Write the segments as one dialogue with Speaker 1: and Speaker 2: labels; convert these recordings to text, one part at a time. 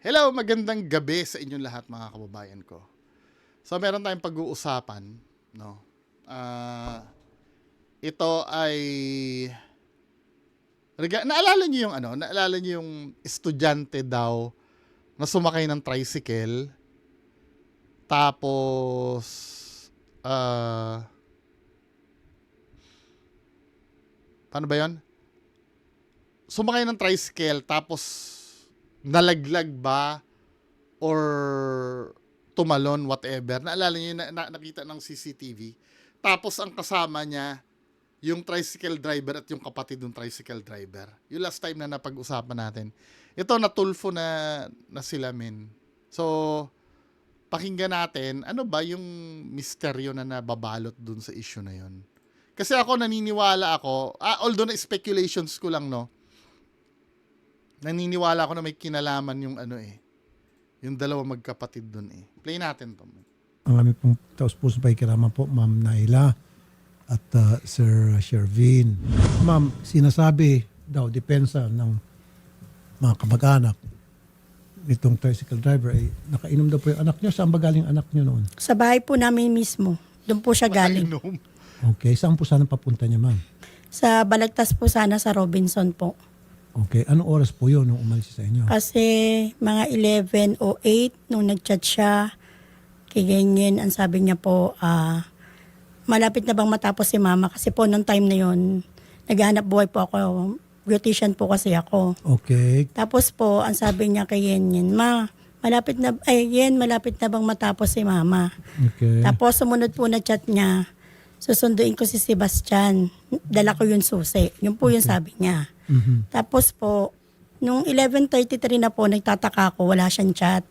Speaker 1: Hello, magandang gabi sa inyong lahat mga kababayan ko. So meron tayong pag-uusapan, no? Ito ay naalala niyo yung naalala niyo yung estudyante daw na sumakay ng tricycle tapos paano ba 'yon? Sumakay ng tricycle tapos nalaglag ba or tumalon, whatever. Naalala niyo nakita ng CCTV. Tapos ang kasama niya yung tricycle driver at yung kapatid ng tricycle driver. Yung last time na napag-usapan natin. Ito natulfo na sila men. So pakinggan natin ano ba yung misteryo na nababalot dun sa issue na yon. Kasi ako naniniwala ako, although na speculations ko lang, no. Naniniwala ako na may kinalaman yung yung dalawa magkapatid dun eh. Play natin to.
Speaker 2: Ang aming pong taus-pusong pakikiraman po, Ma'am Naila at Sir Shervin. Ma'am, sinasabi daw, depensa ng mga kamag-anak nitong tricycle driver ay nakainom daw po yung anak niyo. Saan ba galing anak niyo noon?
Speaker 3: Sa bahay po namin mismo. Doon po siya galing.
Speaker 1: Mainom.
Speaker 2: Okay, saan po sana papunta niya, ma'am?
Speaker 3: Sa Balagtas po sana sa Robinson po.
Speaker 2: Okay, anong oras po yun nung umalis sa inyo?
Speaker 3: Kasi mga 11:08 nung nag-chat siya, kay ganyan, ang sabi niya po, malapit na bang matapos si mama? Kasi po nung time na yon naghahanap buhay po ako. Beautician po kasi ako.
Speaker 2: Okay.
Speaker 3: Tapos po, ang sabi niya kay Yenyen, malapit na bang matapos si mama?
Speaker 2: Okay.
Speaker 3: Tapos sumunod po na chat niya, susunduin ko si Sebastian. Dala ko yung susi. Yun po yung sabi niya.
Speaker 2: Mhm.
Speaker 3: Tapos po, nung 11:33 na po, nagtataka ako, wala siyang chat.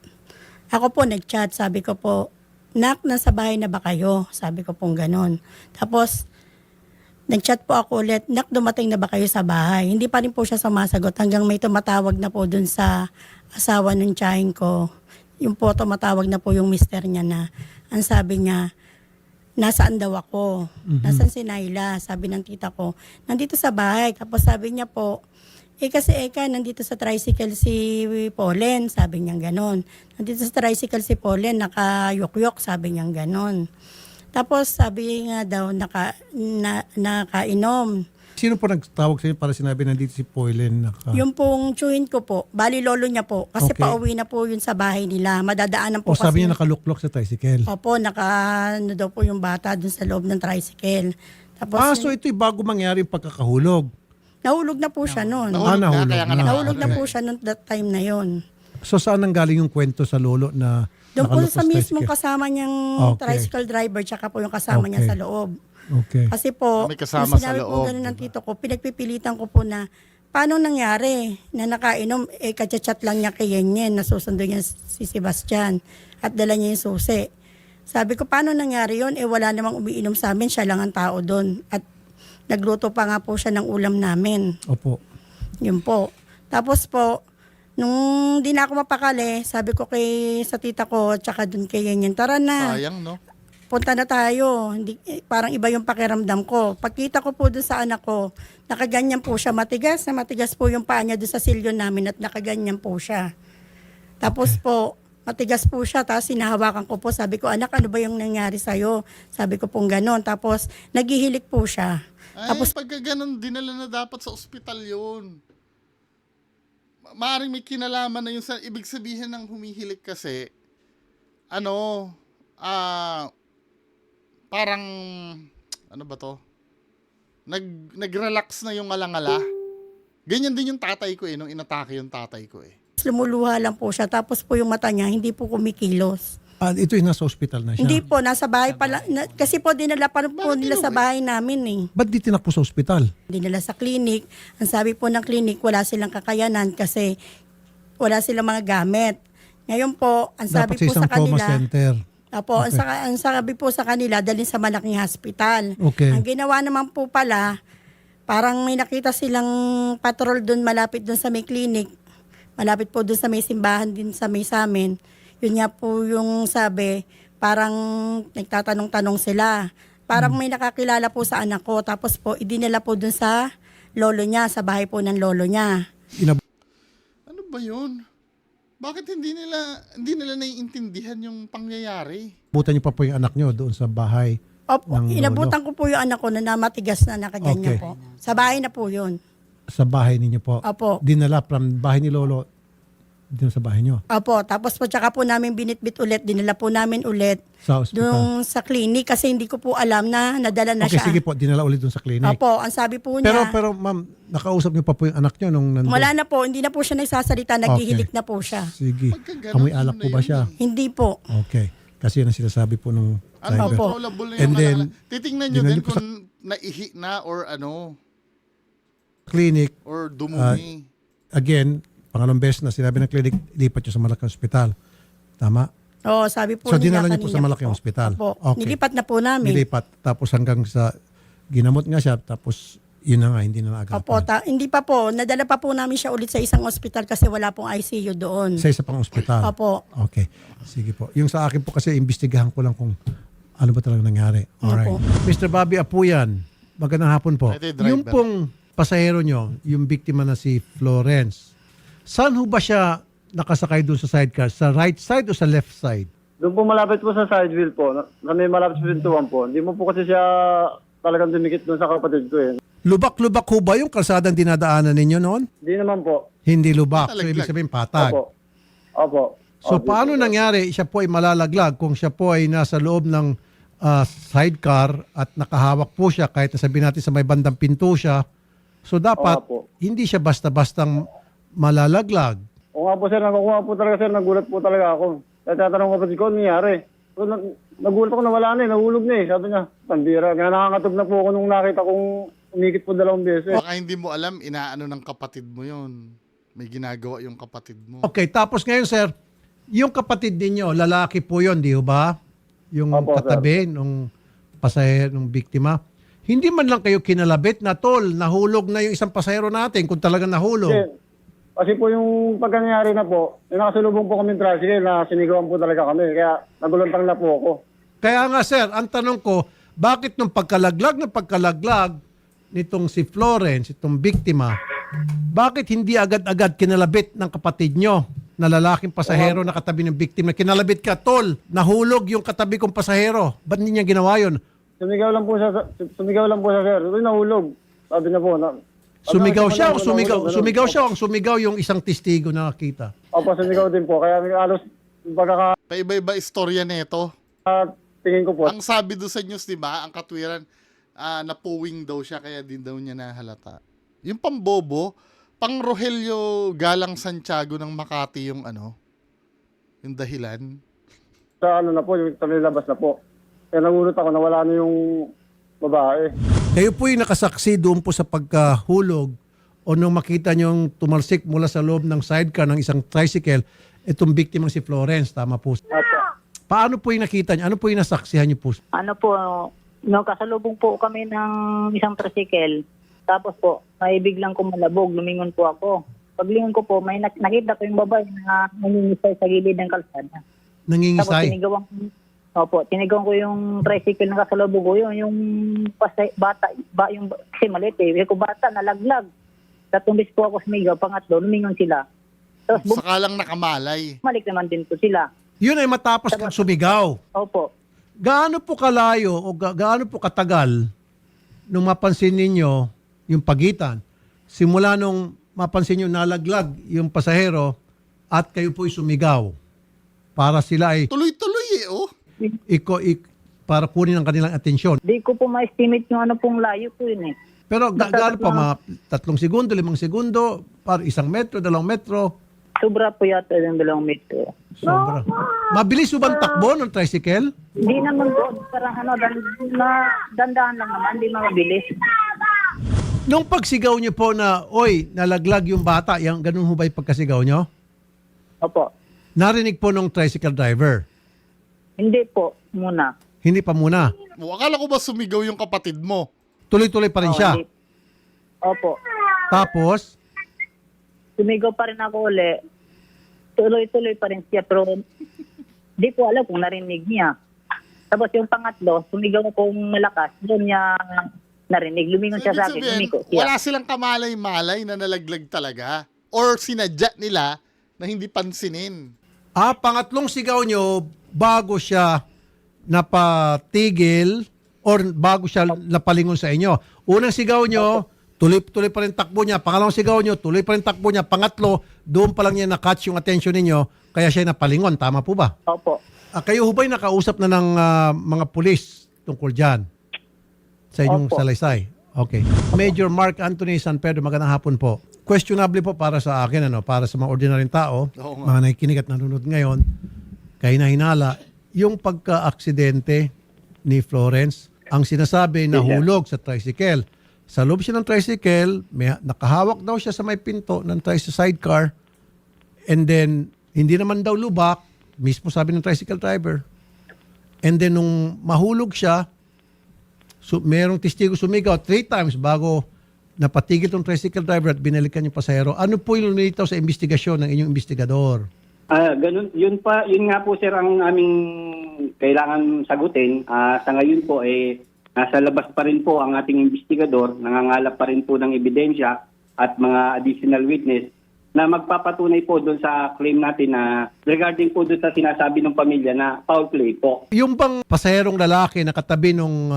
Speaker 3: Ako po nag-chat, sabi ko po, Nak, nasa bahay na ba kayo? Sabi ko pong ganon. Tapos, nag-chat po ako ulit, Nak, dumating na ba kayo sa bahay? Hindi pa rin po siya sumasagot hanggang may tumatawag na po dun sa asawa ng tiyahin ko. Yung po tumatawag na po yung mister niya na, ang sabi niya, nasaan daw ako? Nasaan si Naila? Sabi ng tita ko, nandito sa bahay. Tapos sabi niya po, kasi nandito sa tricycle si Paulen. Sabi niya ganon. Nandito sa tricycle si Paulen, nakayok-yok. Sabi niya ganon. Tapos sabi nga daw, nakainom.
Speaker 2: Sino po nagtawag sa inyo para sinabi nandito si Poylen?
Speaker 3: Yung pong tsuhin ko po, bali lolo niya po. Kasi
Speaker 2: Okay.
Speaker 3: pauwi na po yun sa bahay nila. Madadaanan po
Speaker 2: O sabi
Speaker 3: kasi.
Speaker 2: niya nakaluklok sa tricycle?
Speaker 3: Opo, daw po yung bata dun sa loob ng tricycle. Tapos,
Speaker 2: So ito'y bago mangyari yung pagkakahulog.
Speaker 3: nahulog na po siya noon.
Speaker 1: Nahulog na,
Speaker 2: nahulog
Speaker 1: kaya nga
Speaker 2: na.
Speaker 3: Nahulog na
Speaker 1: Okay.
Speaker 3: po siya noon that time na yon.
Speaker 2: So saan nanggaling yung kwento sa lolo na
Speaker 3: Doon po
Speaker 2: nakalukos
Speaker 3: sa mismong
Speaker 2: tricycle?
Speaker 3: kasama niyang
Speaker 2: Okay.
Speaker 3: tricycle driver tsaka po yung kasama niya
Speaker 2: Okay.
Speaker 3: sa loob.
Speaker 2: Okay.
Speaker 3: Kasi po,
Speaker 1: May kasama
Speaker 3: nung
Speaker 1: sa
Speaker 3: sinabi po
Speaker 1: loob,
Speaker 3: ganun ng
Speaker 1: diba?
Speaker 3: tito ko, pinagpipilitan ko po na paano nangyari na nakainom, kachat-chat lang niya kay Yenyen, nasusundo niya si Sebastian at dala niya yung susi. Sabi ko, paano nangyari yun? Wala namang umiinom sa amin, siya lang ang tao doon. At nagluto pa nga po siya ng ulam namin.
Speaker 2: Opo.
Speaker 3: Yun po. Tapos po, nung di na ako mapakali, sabi ko sa tita ko, tsaka dun kay Yenyen, tara na,
Speaker 1: Sayang, no?
Speaker 3: punta na tayo. Parang iba yung pakiramdam ko. Pagkita ko po dun sa anak ko, nakaganyan po siya, matigas po yung paa niya dun sa silyo namin at nakaganyan po siya. Tapos po, matigas po siya, tapos sinahawakan ko po, sabi ko, anak, ano ba yung nangyari sa'yo? Sabi ko pong ganon. Tapos, naghihilik po siya.
Speaker 1: Ay,
Speaker 3: Tapos,
Speaker 1: pagka ganun, dinala na dapat sa ospital yun. Maaring may kinalaman na yung ibig sabihin ng humihilik kasi, parang, ano ba to? Nag-relax na yung alangala. Ganyan din yung tatay ko nung inatake yung tatay ko
Speaker 3: lumuluha lang po siya. Tapos po yung mata niya, hindi po kumikilos.
Speaker 2: Ito'y nasa ospital na siya?
Speaker 3: Hindi po, nasa bahay pala. Kasi po, dinala pa po
Speaker 1: Bakit
Speaker 3: nila sa
Speaker 1: inuwi?
Speaker 3: bahay namin
Speaker 2: Ba't di tinakbo sa ospital?
Speaker 3: Dinala sa clinic. Ang sabi po ng clinic, wala silang kakayanan kasi wala silang mga gamit. Ngayon po, ang sabi
Speaker 2: Dapat sa
Speaker 3: po
Speaker 2: isang
Speaker 3: sa
Speaker 2: trauma
Speaker 3: kanila,
Speaker 2: center.
Speaker 3: Opo,
Speaker 2: Okay.
Speaker 3: ang sabi po sa kanila, dalhin sa malaking hospital.
Speaker 2: Okay.
Speaker 3: Ang ginawa naman po pala, parang may nakita silang patrol doon malapit doon sa may clinic. Malapit po doon sa may simbahan din sa may samin. Yun nga po yung sabi, parang nagtatanong-tanong sila. Parang may nakakilala po sa anak ko. Tapos po, idinala po doon sa lolo niya, sa bahay po ng lolo niya.
Speaker 1: Ano ba yun? Bakit hindi nila naiintindihan yung pangyayari?
Speaker 2: Butan niyo pa po yung anak niyo doon sa bahay.
Speaker 3: Opo,
Speaker 2: ng lolo.
Speaker 3: inabutan ko po yung anak ko na namatigas na nakaganyan
Speaker 2: Okay.
Speaker 3: po. Sa bahay na po yun.
Speaker 2: Sa bahay ninyo po.
Speaker 3: Opo.
Speaker 2: Dinala from bahay ni lolo din sa bahay niyo.
Speaker 3: Opo, tapos po tsaka po namin binitbit ulit, dinala po namin ulit
Speaker 2: Sa ospital.
Speaker 3: doon sa clinic kasi hindi ko po alam na nadala na
Speaker 2: Okay,
Speaker 3: siya.
Speaker 2: sige po, dinala ulit doon sa clinic.
Speaker 3: Opo, ang sabi po niya,
Speaker 2: Pero ma'am, nakausap niyo pa po yung anak niyo nung nandun?
Speaker 3: wala na po, hindi na po siya nagsasalita, naghihilik na po siya.
Speaker 2: Sige.
Speaker 1: Pagka ganun,
Speaker 2: Amoy alak
Speaker 1: yun
Speaker 2: po
Speaker 1: na
Speaker 2: ba
Speaker 1: yun
Speaker 2: siya?
Speaker 3: Hindi po.
Speaker 2: Okay. Kasi yun ang sinasabi po nung
Speaker 1: Ano,
Speaker 2: driver.
Speaker 3: Opo.
Speaker 1: controllable na
Speaker 2: And
Speaker 1: yung
Speaker 2: then,
Speaker 1: titingnan nyo
Speaker 2: dinala
Speaker 1: din
Speaker 2: niyo po
Speaker 1: kung naihi na or ano,
Speaker 2: Clinic,
Speaker 1: or dumumi.
Speaker 2: again, pangalawang beses na sinabi ng clinic, lipat niyo sa malaking ospital. Tama?
Speaker 3: Oo, sabi po
Speaker 2: So,
Speaker 3: niya
Speaker 2: dinala niyo po sa
Speaker 3: kanina
Speaker 2: malaking
Speaker 3: po.
Speaker 2: ospital?
Speaker 3: Opo,
Speaker 2: Okay.
Speaker 3: nilipat na po namin.
Speaker 2: Nilipat. Tapos hanggang sa ginamot nga siya, tapos yun na nga, hindi na naagapan.
Speaker 3: Opo, hindi pa po. Nadala pa po namin siya ulit sa isang ospital kasi wala pong ICU doon.
Speaker 2: Sa isa pang ospital?
Speaker 3: Opo.
Speaker 2: Okay. Sige po. Yung sa akin po kasi, imbestigahan ko lang kung ano ba talaga nangyari. Alright.
Speaker 3: Opo.
Speaker 2: Mr. Bobby Apuyan, magandang hapon po.
Speaker 1: Ito yung driver.
Speaker 2: Yung pong pasahero nyo, yung biktima na si Florence, saan ho ba siya nakasakay doon sa sidecar? Sa right side o sa left side?
Speaker 4: Doon po malapit po sa side wheel po. Na may malapit sa pintuan po. Hindi mo po kasi siya talagang dumikit doon sa kapatid ko eh.
Speaker 2: Lubak-lubak ho ba yung kalsadang dinadaanan ninyo noon?
Speaker 4: Hindi naman po.
Speaker 2: Hindi lubak. So,
Speaker 1: Talaglag.
Speaker 2: ibig sabihin patag.
Speaker 4: Opo. Opo.
Speaker 2: So,
Speaker 4: Opo.
Speaker 2: paano nangyari siya po ay malalaglag kung siya po ay nasa loob ng sidecar at nakahawak po siya kahit na sabihin natin sa may bandang pinto siya. So, dapat
Speaker 4: Opo.
Speaker 2: hindi siya basta-bastang malalaglag.
Speaker 4: O nga po sir, nakukuha po talaga sir. Nagulat po talaga ako. Kaya tatanong ko kapatid ko, ano nangyari? So, nagulat ako na wala na eh. Nahulog na eh. Sabi niya, pambira. Kaya nakakatog na po ako nung nakita kong umikit po 2 beses.
Speaker 1: Baka hindi mo alam, inaano ng kapatid mo yun. May ginagawa yung kapatid mo.
Speaker 2: Okay, tapos ngayon sir, yung kapatid ninyo, lalaki po yun, di ba? Yung
Speaker 4: Opo,
Speaker 2: katabi nung pasahero, nung biktima. Hindi man lang kayo kinalabit na tol, nahulog na yung isang pasahero natin kung talagang nahulog.
Speaker 4: Kasi po yung pagkangyari na po, yung nakasulubong po kami tricycle na sinigawan po talaga kami. Kaya nagulantang na po ako.
Speaker 2: Kaya nga sir, ang tanong ko, bakit nung pagkalaglag nitong si Florence, itong biktima, bakit hindi agad-agad kinalabit ng kapatid nyo na lalaking pasahero na katabi ng biktima? Kinalabit ka, tol, nahulog yung katabi kong pasahero. Ba't hindi niya ginawa yun?
Speaker 4: Sumigaw lang po siya, sir. Uy, nahulog. Sabi niya po.
Speaker 2: Sumigaw siya o
Speaker 4: Sumigaw
Speaker 2: sumigaw yung isang testigo na nakita?
Speaker 4: Opo, sumigaw din po. Kaya halos
Speaker 1: Paiba-iba istorya nito.
Speaker 4: tingin ko po.
Speaker 1: Ang sabi do sa news, di ba, ang katwiran, napuwing daw siya kaya din daw niya nahalata. Yung pambobo, pang Rogelio Galang Santiago ng Makati yung yung dahilan.
Speaker 4: Sa ano na po, yung sa labas na po. Kaya nangulot ako na wala na yung babae.
Speaker 2: Kayo po yung nakasaksi doon po sa pagkahulog o nung makita niyong tumalsik mula sa loob ng sidecar ng isang tricycle, itong biktimang si Florence, tama po.
Speaker 4: Opo.
Speaker 2: Paano po yung nakita niyo? Ano po yung nasaksihan niyo po?
Speaker 5: Ano po, no, kasalubong po kami ng isang tricycle. Tapos po, may biglang kumalabog, lumingon po ako. Paglingon ko po, may nakita ko yung babae na nangingisay sa gilid ng kalsada. Tapos
Speaker 2: Nangingisay?
Speaker 5: tinigawan ko yung tricycle na kasalubong ko, yung kasi maliit eh. Kasi ko bata, nalaglag. Tatlong beses po ako sumigaw, pangatlo, lumingon sila. Tapos
Speaker 1: Saka lang nakamalay.
Speaker 5: bumalik naman din po sila.
Speaker 2: Yun ay matapos kang sumigaw.
Speaker 5: Opo.
Speaker 2: Gaano po kalayo o gaano po katagal nung mapansin ninyo yung pagitan? Simula nung mapansin nyo nalaglag yung pasahero at kayo po'y sumigaw para sila ay
Speaker 1: Tuloy-tuloy
Speaker 2: para kunin ang kanilang atensyon.
Speaker 5: Di ko po ma-estimate yung ano pong layo po yun eh.
Speaker 2: Pero gaano pa, mga 3 segundo, 5 segundo, para 1 metro, 2 metro,
Speaker 5: Sobra po yata yung 2 metro.
Speaker 2: sobra. Mabilis po bang takbo ng tricycle?
Speaker 5: Hindi naman po, parang dandahan lang naman, hindi mabilis.
Speaker 2: Nung pagsigaw nyo po na, oy, nalaglag yung bata, yung ganun ho ba yung pagkasigaw nyo?
Speaker 5: Opo.
Speaker 2: Narinig po nung tricycle driver.
Speaker 5: Hindi po, muna.
Speaker 2: Hindi pa muna.
Speaker 1: Akala ko ba sumigaw yung kapatid mo?
Speaker 2: Tuloy-tuloy pa rin siya.
Speaker 5: Hindi. Opo.
Speaker 2: Tapos,
Speaker 5: Sumigaw pa rin ako uli. Tuloy-tuloy pa rin siya, pero di ko alam kung narinig niya. Tapos yung pangatlo, sumigaw akong malakas, doon niya narinig. Lumingon siya sa akin,
Speaker 1: Ibig sabihin,
Speaker 5: lumiko siya.
Speaker 1: wala silang kamalay-malay na nalaglag talaga. Or sinadya nila na hindi pansinin.
Speaker 2: Pangatlong sigaw nyo bago siya napatigil or bago siya napalingon sa inyo. Unang sigaw nyo, tuloy pa rin takbo niya. Pangalawang sigaw nyo, tuloy pa rin takbo niya. Pangatlo, doon pa lang niya na-catch yung attention ninyo, kaya siya napalingon. Tama po ba?
Speaker 5: Opo.
Speaker 2: Kayo hubay nakausap na ng mga pulis tungkol dyan sa inyong
Speaker 5: Opo.
Speaker 2: salaysay? Okay. Major Mark Anthony San Pedro, magandang hapon po. Questionable po para sa akin, para sa mga ordinaryong tao,
Speaker 1: Oo nga.
Speaker 2: mga nakikinig at nanonood ngayon, kahina-hinala, yung pagka-aksidente ni Florence, ang sinasabi nahulog sa tricycle. Sa loob siya ng tricycle, nakahawak daw siya sa may pinto ng tricycle sidecar, and then hindi naman daw lubak, mismo sabi ng tricycle driver. And then nung mahulog siya, merong testigo sumigaw 3 times bago napatigil tong tricycle driver at binalikan yung pasahero. Ano po yung lumilitaw sa investigasyon ng inyong investigador?
Speaker 6: Ganun, yun nga po sir ang aming kailangan sagutin. Sa ngayon po nasa labas pa rin po ang ating investigador, nangangalap pa rin po ng ebidensya at mga additional witness na magpapatunay po doon sa claim natin na regarding po doon sa sinasabi ng pamilya na foul play po.
Speaker 2: Yung bang pasaherong lalaki na katabi nung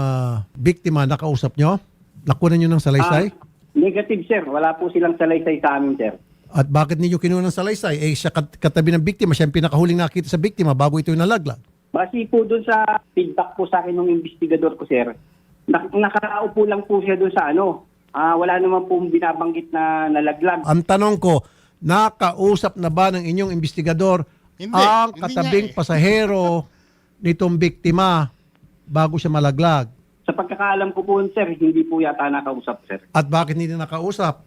Speaker 2: biktima, nakausap nyo? Nakunan nyo ng salaysay?
Speaker 6: Negative sir, wala po silang salaysay sa amin sir.
Speaker 2: At bakit ninyo kinuha ng salaysay? Siya katabi ng biktima, siya ang pinakahuling nakita sa biktima bago ito yung nalaglag.
Speaker 6: Base po doon sa feedback po sa akin ng investigador ko sir, nakaupo lang po siya doon sa wala naman po binabanggit na nalaglag.
Speaker 2: Ang tanong ko, nakausap na ba ng inyong investigador
Speaker 1: Hindi,
Speaker 2: ang
Speaker 1: hindi
Speaker 2: katabing
Speaker 1: nga
Speaker 2: pasahero nitong biktima bago siya malaglag?
Speaker 6: Sa pagkakaalam ko po sir, hindi po yata nakausap sir.
Speaker 2: At bakit hindi na nakausap?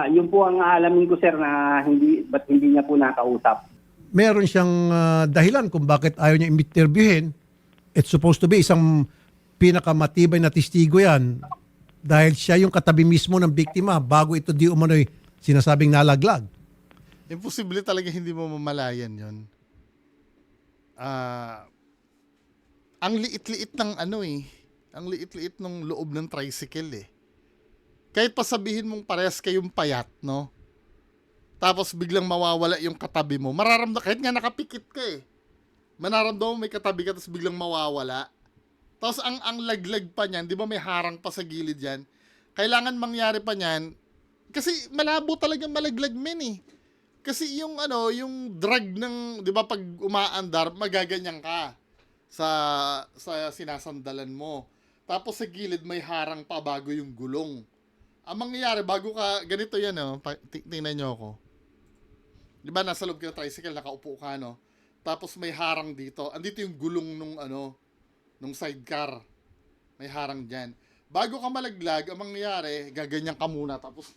Speaker 6: Yun po ang aalamin ko sir na ba't hindi niya po nakausap.
Speaker 2: Meron siyang dahilan kung bakit ayaw niya interviewin. It's supposed to be isang pinakamatibay na testigo yan dahil siya yung katabi mismo ng biktima bago ito di umano'y sinasabing nalaglag.
Speaker 1: Imposible talaga hindi mo mamalayan yun. Ang liit-liit ng ang liit-liit ng loob ng tricycle Kahit pa sabihin mong parehas kayong payat, no? Tapos biglang mawawala yung katabi mo. Mararamdam, kahit nga nakapikit ka manaramdam mo may katabi ka tapos biglang mawawala. Tapos ang laglag pa niyan, di ba may harang pa sa gilid yan? Kailangan mangyari pa niyan, kasi malabo talaga malaglag men Kasi yung yung drag ng, 'di ba pag umaandar, magaganyan ka sa sinasandalan mo. Tapos sa gilid may harang pa bago yung gulong. Ang mangyayari bago ka ganito yan tingnan niyo ako. 'Di ba nasa loob ka ng tricycle, nakaupo ka Tapos may harang dito. Andito yung gulong nung sidecar. May harang diyan. Bago ka malaglag, ang mangyayari, gaganyan ka muna tapos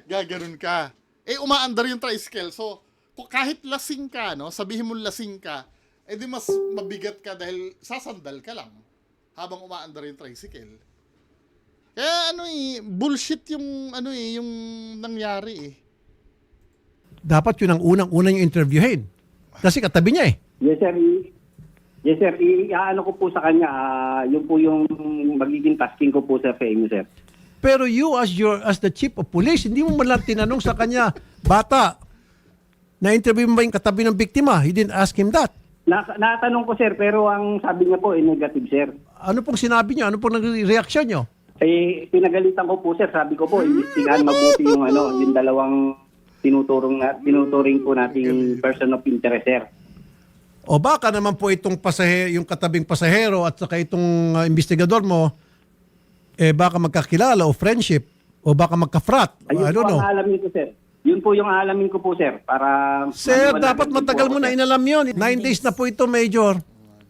Speaker 1: gaganon ka. Umaandar yung tricycle. So, kung kahit lasing ka, sabihin mo lasing ka, di mas mabigat ka dahil sasandal ka lang habang umaandar yung tricycle. Kaya bullshit yung yung nangyari
Speaker 2: Dapat yun ang unang-unang yung interviewin. Kasi katabi niya
Speaker 6: Yes sir. Yes sir, iaano ko po sa kanya, yun po yung magiging tasking ko po sa inyo sir.
Speaker 2: Pero you as the chief of police, hindi mo man lang tinanong sa kanya, bata, na-interview mo ba yung katabi ng biktima? He didn't ask him that.
Speaker 6: Natanong ko sir, pero ang sabi niya po negative sir.
Speaker 2: Ano pong sinabi niyo? Ano pong reaction niyo?
Speaker 6: Pinagalitan ko po sir, sabi ko po, imbestigahan mabuti yung yung dalawang tinuturing po nating person of interest sir.
Speaker 2: O baka naman po itong yung katabing pasahero at saka itong investigador mo, baka magkakilala o friendship o baka magka-frat.
Speaker 6: Ayun
Speaker 2: I don't know.
Speaker 6: po ang alamin ko sir. Yun po yung alamin ko po sir. Para
Speaker 2: Sir,
Speaker 6: maliwanagan
Speaker 2: dapat
Speaker 6: din
Speaker 2: matagal
Speaker 6: po
Speaker 2: mo
Speaker 6: ako,
Speaker 2: na
Speaker 6: sir.
Speaker 2: inalam yun. 9 days na po ito, Major.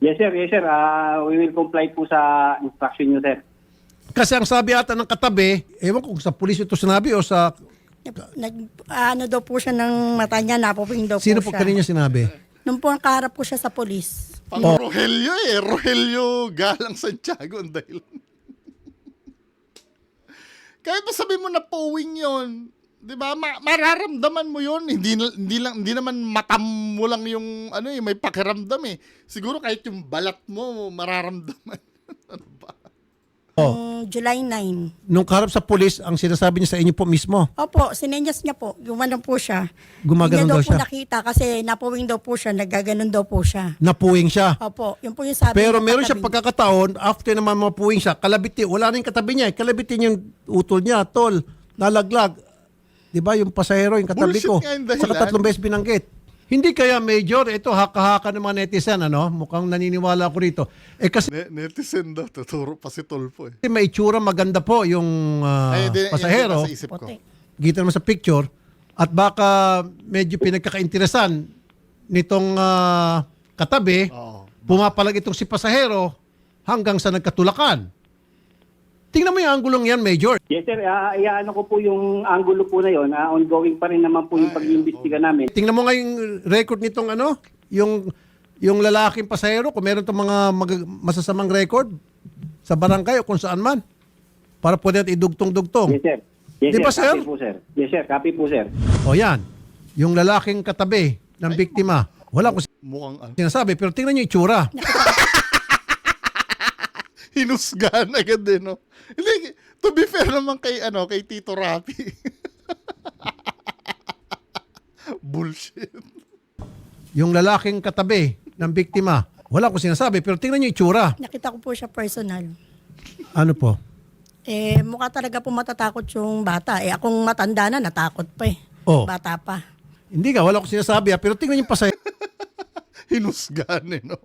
Speaker 6: Yes sir, yes sir. We will comply po sa instruction nyo sir.
Speaker 2: Kasi ang sabi ata ng katabi, ewan ko kung sa pulis ito sinabi o sa...
Speaker 3: Ano daw po siya ng mata niya, napuping daw
Speaker 2: Sino
Speaker 3: po
Speaker 2: po
Speaker 3: siya.
Speaker 2: kanina sinabi?
Speaker 3: Nung po ang kaharap po siya sa polis.
Speaker 1: Pang Rogelio Rogelio Galang Santiago ang dahilan. Kahit pa sabi mo na powing yon, 'di ba? Mararamdaman mo yon. Hindi naman matam mo lang yung may pakiramdam Siguro kahit yung balat mo mararamdaman. Ano ba?
Speaker 3: July 9.
Speaker 2: Nung kaharap sa pulis, ang sinasabi niya sa inyo po mismo.
Speaker 3: Opo, sinenyas niya po. Gumanon po siya.
Speaker 2: Gumaganon
Speaker 3: Hindi
Speaker 2: daw
Speaker 3: niya daw po
Speaker 2: siya.
Speaker 3: nakita kasi napuwing daw po siya, naggaganon daw po siya.
Speaker 2: Napuwing siya.
Speaker 3: Opo, yun po yung sabi
Speaker 2: Pero
Speaker 3: niya
Speaker 2: meron siya
Speaker 3: katabi.
Speaker 2: pagkakataon, after naman mapuwing siya, kalabiti, wala na yung katabi niya. Kalabitin yung utol niya, tol, nalaglag. Di ba yung pasahero, yung katabi
Speaker 1: Bullshit
Speaker 2: ko.
Speaker 1: nga yung dahilan.
Speaker 2: Saka 3 beses binanggit. Hindi kaya, Major, ito haka-haka ng mga netizen, ano? Mukhang naniniwala ako rito. Eh kasi
Speaker 1: Netizen daw, tuturo pa si Tulfo eh.
Speaker 2: may itsura maganda po yung pasahero.
Speaker 1: Yun din nasa isip ko.
Speaker 3: Puti.
Speaker 2: Kita naman sa picture. At baka medyo pinagkakainteresan nitong katabi,
Speaker 1: Oo.
Speaker 2: pumapalag itong si pasahero hanggang sa nagkatulakan. Tingnan mo yung anggulong yan, Major.
Speaker 6: Yes sir, iaano ko po yung angulo po na yon. Ongoing pa rin naman po yung pag-iimbestiga namin.
Speaker 2: Tingnan mo nga yung record nitong ano, yung lalaking pasahero, kung meron itong mga masasamang record sa barangay o kung saan man, para pwede natin idugtong-dugtong.
Speaker 6: Yes sir. Yes
Speaker 2: Di ba,
Speaker 6: sir?
Speaker 2: sir?
Speaker 6: Copy po sir. Yes sir, copy po sir.
Speaker 2: O yan, yung lalaking katabi ng biktima, wala ko
Speaker 1: Mukhang ano.
Speaker 2: sinasabi, pero tingnan nyo yung itsura.
Speaker 1: Hinusgahan agad din, no? Hindi, to be fair naman kay, kay Tito Rapi. Bullshit.
Speaker 2: Yung lalaking katabi ng biktima, wala ko sinasabi, pero tingnan nyo yung itsura.
Speaker 3: Nakita ko po siya personal.
Speaker 2: Ano po?
Speaker 3: Mukha talaga po matatakot yung bata. Akong matanda na, natakot pa eh.
Speaker 2: Oh.
Speaker 3: Bata pa.
Speaker 2: Hindi ka, wala ko sinasabi, pero tingnan yung pasahero.
Speaker 1: Hinusgahan, no?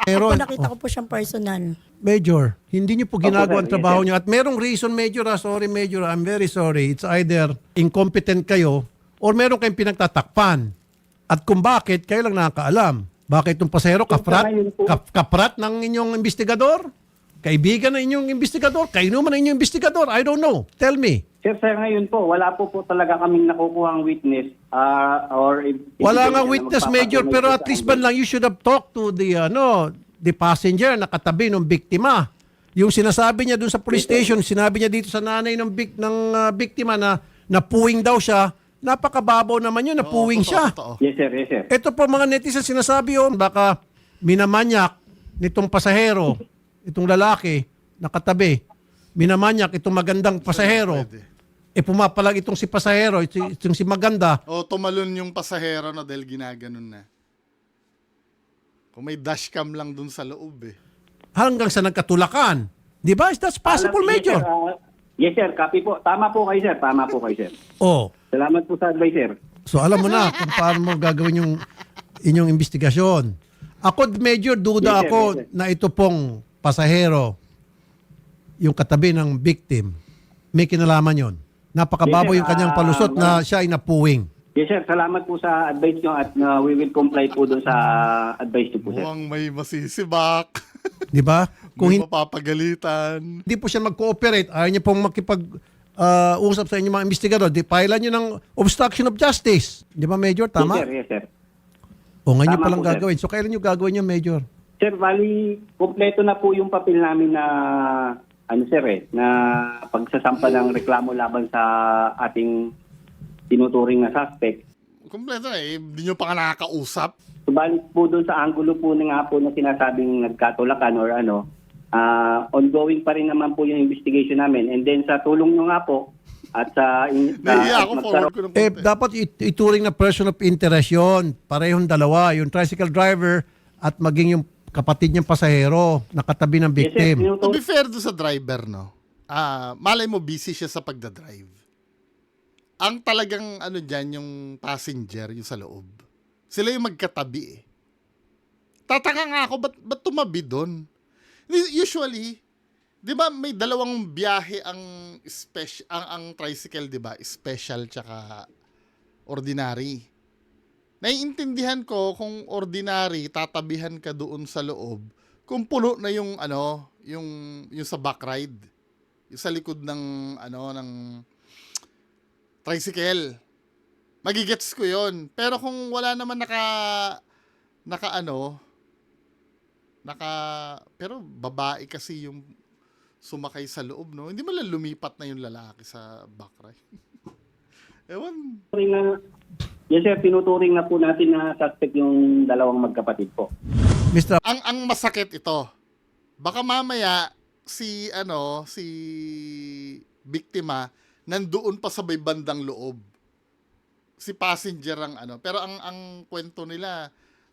Speaker 3: Ako nakita ko po siyang personal.
Speaker 2: Major, hindi niyo po ginagawa ang
Speaker 6: sir.
Speaker 2: trabaho
Speaker 6: Yes, sir.
Speaker 2: niyo. At merong reason, Major. Sorry, Major. I'm very sorry. It's either incompetent kayo or meron kayong pinagtatakpan. At kung bakit, kayo lang nakakaalam. Bakit itong pasahero, kaprat? Kaprat ng inyong investigador? Kaibigan ng inyong investigador? Kainuman ng inyong investigador? I don't know. Tell me.
Speaker 6: Sir, ngayon po, wala po talaga kaming nakukuhang witness
Speaker 2: Wala nga witness, Major, pero at least man lang you should have talked to the passenger na katabi ng biktima. Yung sinasabi niya dun sa police station, sinabi niya dito sa nanay ng biktima na napuwing daw siya. Napakababaw naman yun, napuwing siya.
Speaker 1: Totoo.
Speaker 6: Yes sir, yes sir.
Speaker 2: Ito po mga netizen sinasabi yun, baka minamanyak nitong pasahero, itong lalaki na katabi, minamanyak itong magandang pasahero,
Speaker 1: Pwede.
Speaker 2: pumapalag itong si pasahero, itong si maganda,
Speaker 1: O tumalon yung pasahero na dahil ginaganon na. Kung may dashcam lang dun sa loob eh.
Speaker 2: hanggang sa nagkatulakan. Di ba? That's possible, Major.
Speaker 6: Yes sir, copy po. Tama po kayo sir, tama po kayo sir.
Speaker 2: Oh.
Speaker 6: Salamat po sa advice sir.
Speaker 2: So alam mo na kung paano mo gagawin yung inyong investigasyon. Ako, Major, duda
Speaker 6: Yes, sir,
Speaker 2: ako
Speaker 6: yes, sir.
Speaker 2: na ito pong pasahero, yung katabi ng victim, may kinalaman yon. Napakababaw
Speaker 6: Yes, sir.
Speaker 2: yung kanyang palusot na siya ay napuwing.
Speaker 6: Yes sir, salamat po sa advice nyo at we will comply po doon sa advice nyo po sir.
Speaker 1: Mukhang may masisibak.
Speaker 2: Di ba? Kung
Speaker 1: May
Speaker 2: hindi
Speaker 1: mapapagalitan.
Speaker 2: po siya mag-cooperate, ayaw niya pong usap sa inyong mga investigador, di pailan niyo ng obstruction of justice. Di ba, Major? Tama?
Speaker 6: Yes sir, yes sir.
Speaker 2: O ngayon niyo
Speaker 6: Tama
Speaker 2: palang
Speaker 6: po, sir.
Speaker 2: gagawin. So kailan niyo gagawin yung Major?
Speaker 6: Sir, bali, kompleto na po yung papel namin na na pagsasampa ng reklamo laban sa ating tinuturing na suspect.
Speaker 1: Kompleto na eh. Hindi nyo pa nga nakakausap.
Speaker 6: Subalit po doon sa angulo po na nga po na sinasabing nagkatulakan or ongoing pa rin naman po yung investigation namin. And then sa tulong nyo nga po at sa...
Speaker 1: Nahiya ako, forward ko ng konti.
Speaker 2: Dapat ituring na person of interest yun. Parehong dalawa. Yung tricycle driver at maging yung kapatid niyang pasahero na katabi ng victim.
Speaker 1: To be fair do sa driver, no? Malay mo busy siya sa pagdadrive. Ang talagang dyan, yung passenger, yung sa loob. Sila yung magkatabi eh. Tataka nga ako, ba't tumabi doon? Usually, di ba may dalawang biyahe ang tricycle, di ba? Special tsaka ordinary. Naiintindihan ko kung ordinary, tatabihan ka doon sa loob. Kung puno na yung yung sa back ride. Yung sa likod ng ng tricycle. Magigets ko 'yon. Pero kung wala naman pero babae kasi yung sumakay sa loob, no? Hindi mo lang lumipat na yung lalaki sa back ride. Ewan.
Speaker 6: Yes sir, tinuturing na po natin na suspect yung dalawang magkapatid po.
Speaker 2: Mr.
Speaker 1: Ang masakit ito. baka mamaya si biktima nandoon pa sa may bandang loob. Si passenger ang pero ang kwento nila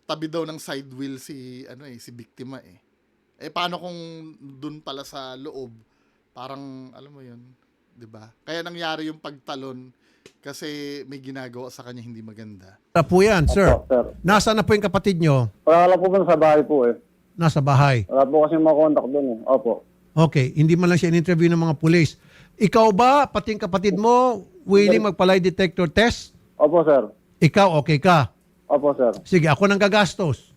Speaker 1: tabi daw ng side wheel si biktima eh. Paano kung doon pala sa loob? Parang alam mo 'yun, 'di ba? Kaya nangyari yung pagtalon kasi may ginagawa sa kanya hindi maganda.
Speaker 2: Na po yan, sir.
Speaker 4: Opo, sir.
Speaker 2: Nasaan na po yung kapatid nyo?
Speaker 4: Wala po ba sa bahay po eh.
Speaker 2: Nasa bahay.
Speaker 4: Wala po kasi makontak doon eh. Opo.
Speaker 2: Okay, hindi man lang siya in-interview ng mga pulis. Ikaw ba, pati yung kapatid mo, willing magpa-lie detector test?
Speaker 4: Opo, sir.
Speaker 2: Ikaw, okay ka?
Speaker 4: Opo, sir.
Speaker 2: Sige, ako nang gagastos.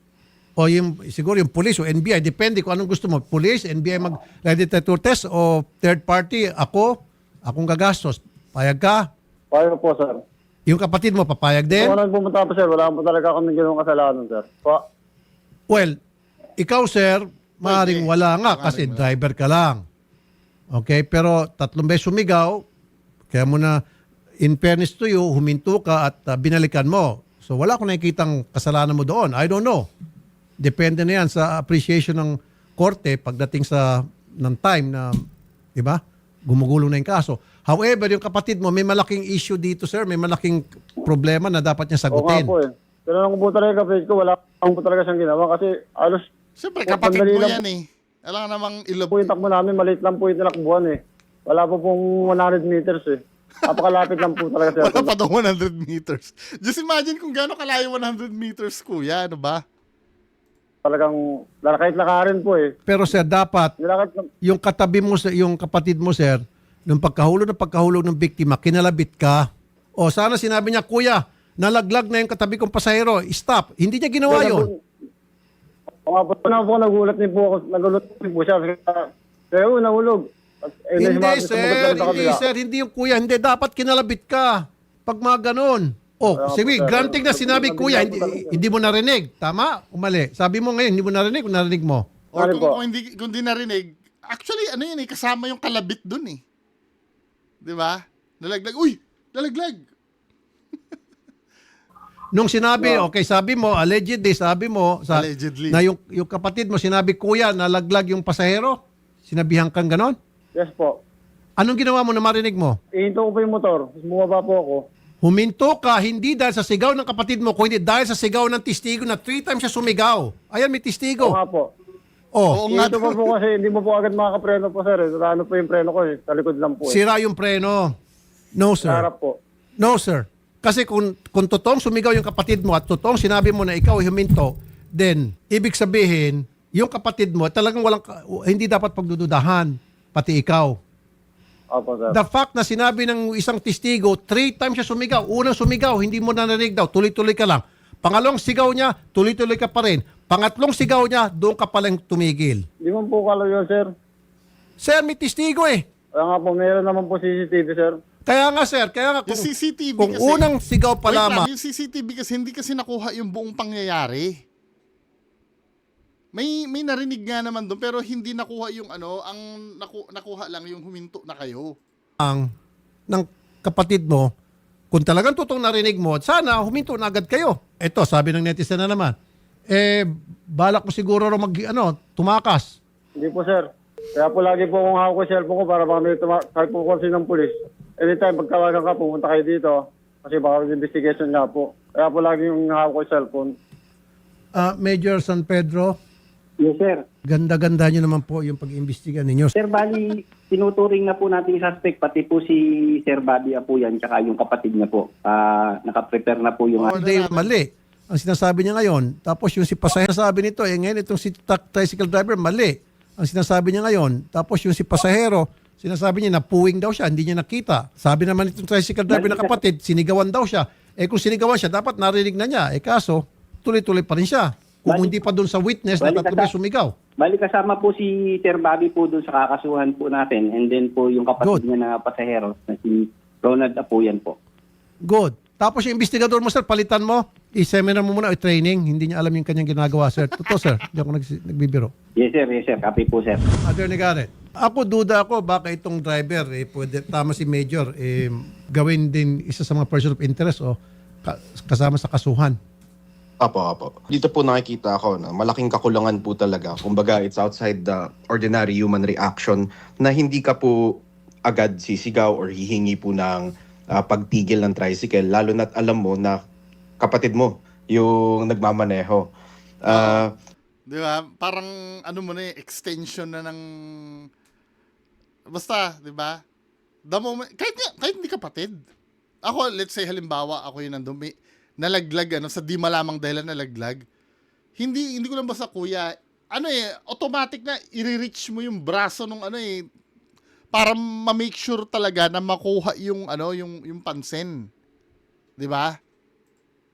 Speaker 2: O siguro yung police o NBI, depende kung anong gusto mo. Police, NBI mag-lie detector test o third party, akong gagastos. Payag ka?
Speaker 4: Paano po, sir?
Speaker 2: Yung kapatid mo, papayag din?
Speaker 4: Kung anong pumunta po, sir, wala po talaga kami ginawang kasalanan, sir.
Speaker 2: Well, ikaw sir, maaaring
Speaker 1: Pwede.
Speaker 2: wala nga
Speaker 1: Maaaring
Speaker 2: kasi
Speaker 1: wala.
Speaker 2: driver ka lang. Okay, pero 3 beses sumigaw, kaya mo na, in fairness to you, huminto ka at binalikan mo. So wala akong nakikitang kasalanan mo doon. I don't know. Depende na yan sa appreciation ng korte pagdating ng time na, di ba, gumugulong na yung kaso. However, yung kapatid mo, may malaking issue dito, sir. May malaking problema na dapat niya
Speaker 4: Oo nga
Speaker 2: sagutin.
Speaker 4: po eh. Pero nung po talaga kapatid ko, wala po talaga siyang ginawa kasi alos
Speaker 1: Siyempre,
Speaker 4: po,
Speaker 1: kapatid
Speaker 4: sandali
Speaker 1: mo
Speaker 4: lang
Speaker 1: yan eh. Alam namang ilob.
Speaker 4: po yung takbo namin, maliit lang po yung tinakbuhan eh. Wala po pong 100 meters eh. Napakalapit lang po talaga, sir.
Speaker 1: Wala pa daw 100 meters. Just imagine kung gaano kalayo 100 meters, kuya. Ano ba?
Speaker 4: Talagang, kahit lakarin po eh.
Speaker 2: Pero sir, dapat
Speaker 4: Nilakad,
Speaker 2: yung katabi mo, yung kapatid mo, sir, nung pagkahulog ng biktima, kinalabit ka. O sana sinabi niya, kuya, nalaglag na yung katabi kong pasahero. Stop. Hindi niya ginawa yun.
Speaker 4: Oo nga po, nagulat din po ako, nagulat din po siya. Kaya nahulog.
Speaker 2: Hindi, sir. Hindi, sir. Hindi yung kuya. Hindi, dapat kinalabit ka. Pag mga ganun. Oh, sige, granting na sinabi, kuya, hindi mo narinig. Tama? Umali. Sabi mo ngayon, hindi mo narinig. Kung narinig mo.
Speaker 1: Or
Speaker 4: Ano po?
Speaker 1: kung hindi narinig, actually, yun eh, kasama yung kalabit dun eh. Di ba? Nalaglag. Uy! Nalaglag!
Speaker 2: Nung sinabi, okay, sabi mo, allegedly, sabi mo,
Speaker 1: Allegedly.
Speaker 2: na yung kapatid mo, sinabi, kuya, nalaglag yung pasahero? Sinabihan kang ganon?
Speaker 4: Yes po.
Speaker 2: Anong ginawa mo na marinig mo?
Speaker 4: Ihinto ko po yung motor. Tapos bumaba po ako.
Speaker 2: Huminto ka, hindi dahil sa sigaw ng kapatid mo, kundi dahil sa sigaw ng testigo na 3 times siya sumigaw. Ayan, may
Speaker 4: Oo
Speaker 2: testigo.
Speaker 4: nga po.
Speaker 2: Oh,
Speaker 1: Oo nga.
Speaker 4: Ihinto po kasi hindi mo po agad makakapreno po, sir. Ano po yung preno ko eh. Sa likod lang po eh.
Speaker 2: sira yung preno. No,
Speaker 4: Sa
Speaker 2: sir.
Speaker 4: harap po.
Speaker 2: No, sir. Kasi kung totoong sumigaw yung kapatid mo at totoong sinabi mo na ikaw ay huminto, then, ibig sabihin, yung kapatid mo, talagang hindi dapat pagdududahan, pati ikaw.
Speaker 4: Opo, sir.
Speaker 2: The fact na sinabi ng isang testigo, 3 times siya sumigaw. Unang sumigaw, hindi mo narinig daw, tuloy-tuloy ka lang. Pangalawang sigaw niya, tuloy-tuloy ka pa rin. Pangatlong sigaw niya, doon ka palang tumigil.
Speaker 4: Hindi mo po kalo yun, sir.
Speaker 2: Sir, may testigo eh.
Speaker 4: Kaya nga po, meron naman po CCTV, sir.
Speaker 2: Kaya nga sir, kaya nga
Speaker 1: Yung CCTV
Speaker 2: kung
Speaker 1: kasi...
Speaker 2: unang sigaw pa
Speaker 1: Wait lang,
Speaker 2: lamang,
Speaker 1: yung CCTV kasi hindi kasi nakuha yung buong pangyayari. May narinig nga naman doon pero hindi nakuha yung ang nakuha lang yung huminto na kayo.
Speaker 2: ng kapatid mo, kung talagang totoong narinig mo, sana huminto na agad kayo. Ito, sabi ng netizen na naman, balak mo siguro tumakas.
Speaker 4: Hindi po, sir. Kaya po lagi po akong hawak ko yung cellphone ko para baka may kahit po kasi ng pulis. Anytime, pagtawagan ka, pumunta kayo dito. Kasi baka may investigation nga po. Kaya po lagi yung hawak ko yung cellphone.
Speaker 2: Major San Pedro,
Speaker 6: Yes, sir.
Speaker 2: ganda-ganda nyo naman po yung pag-imbestiga ninyo.
Speaker 6: Sir, bali, tinuturing na po natin yung suspect, pati po si Sir Bobby Apuyan, tsaka yung kapatid niya po. Nakaprepare na po yung...
Speaker 2: Hindi, mali. Ang sinasabi niya ngayon, tapos yung si pasahero sabi nito, ngayon itong si tricycle driver, mali. Ang sinasabi niya ngayon, tapos yung si pasahero, sinasabi niya napuwing daw siya, hindi niya nakita. Sabi naman itong tricycle driver na kapatid, sinigawan daw siya. Kung sinigawan siya, dapat narinig na niya. Kaso, tuloy-tuloy pa rin siya. Kung hindi pa doon sa witness na tatlo sumigaw.
Speaker 6: Bali, kasama po si Sir Bobby po doon sa kakasuhan po natin, and then po yung kapatid
Speaker 2: Good.
Speaker 6: niya na pasahero, na si Ronald Apuyan po.
Speaker 2: Good. Tapos yung investigador mo, sir, palitan mo, i-seminar mo muna, i-training. Hindi niya alam yung kanyang ginagawa, sir. Totoo, sir. Hindi ako nagbibiro.
Speaker 6: Yes, sir. Yes, sir. Copy po, sir.
Speaker 2: Attorney Garrett, duda ako, baka itong driver, pwede, tama si Major, gawin din isa sa mga person of interest o kasama sa kasuhan.
Speaker 7: Apo. Dito po nakikita ko na malaking kakulangan po talaga. Kumbaga, it's outside the ordinary human reaction na hindi ka po agad sisigaw or hihingi po ng pagtigil ng tricycle, lalo na't alam mo na kapatid mo yung nagmamaneho.
Speaker 1: Di ba? Parang ano mo na extension na ng basta, di ba? The moment, kahit hindi kapatid. Ako, let's say halimbawa, ako yung nandun, may nalaglag, sa di malamang dahilan nalaglag. Hindi ko lang basta kuya, automatic na i-reach mo yung braso nung para ma-make sure talaga na makuha yung yung pansin. 'Di ba?